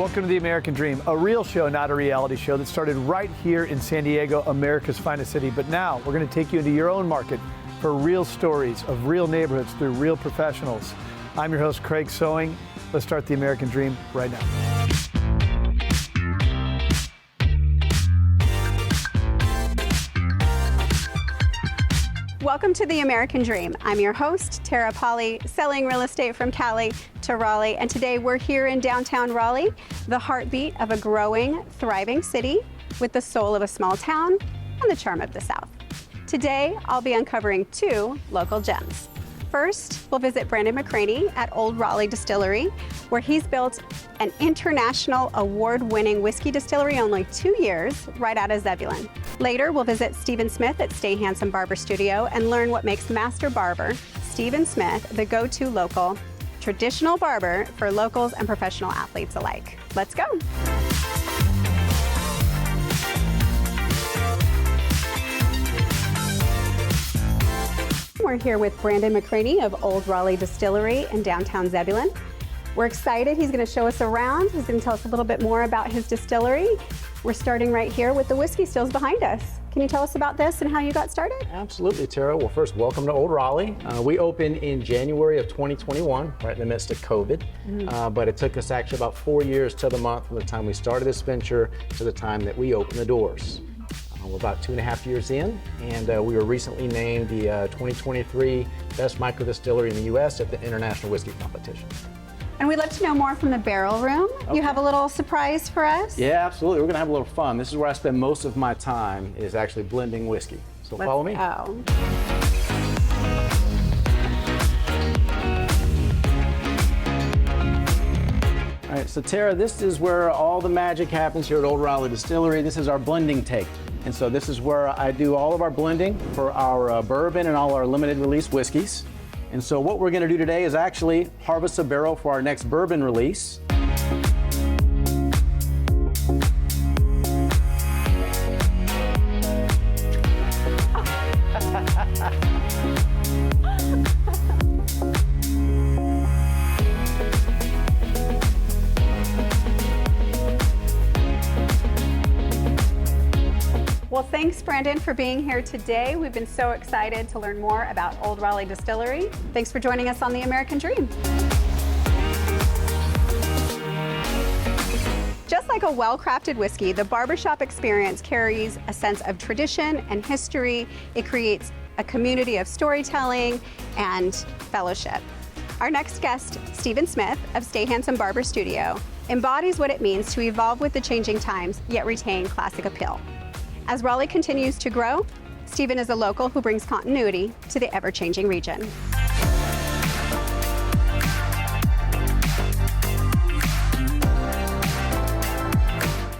Welcome to the American Dream, a real show, not a reality show that started right here in San Diego, America's finest city. But now we're going to take you into your own market for real stories of real neighborhoods through real professionals. I'm your host, Craig Sewing. Let's start the American Dream right now. Welcome to the American Dream. I'm your host, Tara Polley, selling real estate from Cali to Raleigh. And today we're here in downtown Raleigh, the heartbeat of a growing, thriving city with the soul of a small town and the charm of the South. Today, I'll be uncovering two local gems. First, we'll visit Brandon McCraney at Olde Raleigh Distillery, where he's built an international award-winning whiskey distillery in only 2 years, right out of Zebulon. Later, we'll visit Stephen Smith at Stay Handsome Barber Studio and learn what makes Master Barber, Stephen Smith, the go-to local, traditional barber for locals and professional athletes alike. Let's go. We're here with Brandon McCraney of Olde Raleigh Distillery in downtown Zebulon. We're excited. He's going to show us around. He's going to tell us a little bit more about his distillery. We're starting right here with the whiskey stills behind us. Can you tell us about this and how you got started? Absolutely, Tara. Well, first, welcome to Olde Raleigh. We opened in January of 2021, right in the midst of COVID. But it took us actually about 4 years to the month from the time we started this venture to the time that we opened the doors. We're about 2.5 years in, and we were recently named the 2023 Best Micro Distillery in the U.S. at the International Whiskey Competition. And we'd love to know more from the barrel room. Okay. You have a little surprise for us? Yeah, absolutely. We're going to have a little fun. This is where I spend most of my time, is actually blending whiskey. So follow me. Go. All right, so Tara, this is where all the magic happens here at Olde Raleigh Distillery. This is our blending tank. And so this is where I do all of our blending for our bourbon and all our limited release whiskeys. And so what we're gonna do today is actually harvest a barrel for our next bourbon release. Well, thanks, Brandon, for being here today. We've been so excited to learn more about Olde Raleigh Distillery. Thanks for joining us on the American Dream. Just like a well-crafted whiskey, the barbershop experience carries a sense of tradition and history. It creates a community of storytelling and fellowship. Our next guest, Stephen Smith of Stay Handsome Barber Studio, embodies what it means to evolve with the changing times, yet retain classic appeal. As Raleigh continues to grow, Stephen is a local who brings continuity to the ever-changing region.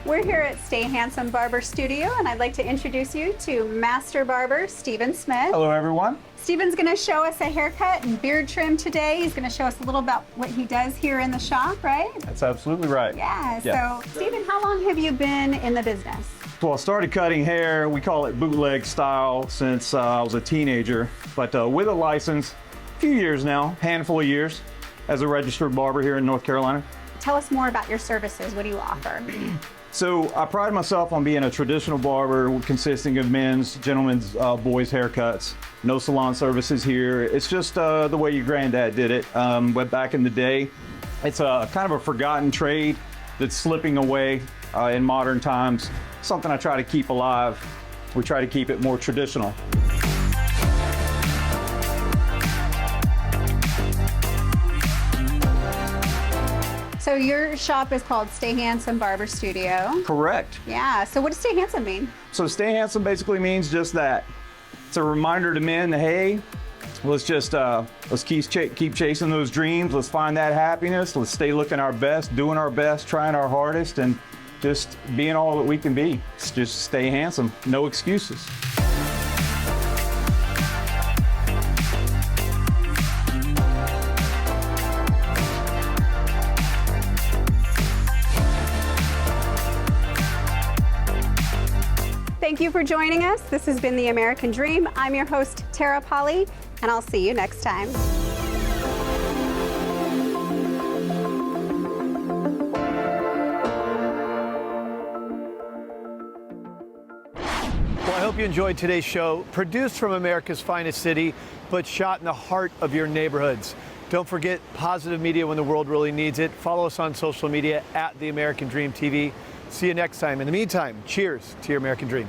We're here at Stay Handsome Barber Studio, and I'd like to introduce you to Master Barber Stephen Smith. Hello, everyone. Stephen's going to show us a haircut and beard trim today. He's going to show us a little about what he does here in the shop, right? That's absolutely right. Yeah. Yeah. So, Stephen, how long have you been in the business? Well, I started cutting hair, we call it bootleg style, since I was a teenager. But with a license, a few years now, handful of years, as a registered barber here in North Carolina. Tell us more about your services. What do you offer? So I pride myself on being a traditional barber consisting of men's, gentlemen's, boys' haircuts. No salon services here. It's just the way your granddad did it. But back in the day, it's a kind of a forgotten trade that's slipping away in modern times. Something I try to keep alive. We try to keep it more traditional. So your shop is called Stay Handsome Barber Studio. Correct. Yeah, so what does Stay Handsome mean? So Stay Handsome basically means just that. It's a reminder to men that, hey, let's just let's keep chasing those dreams. Let's find that happiness. Let's stay looking our best, doing our best, trying our hardest, and just being all that we can be. Just stay handsome. No excuses. Thank you for joining us. This has been The American Dream. I'm your host, Tara Polley, and I'll see you next time. Well, I hope you enjoyed today's show, produced from America's finest city, but shot in the heart of your neighborhoods. Don't forget positive media when the world really needs it. Follow us on social media at The American Dream TV. See you next time. In the meantime, cheers to your American dream.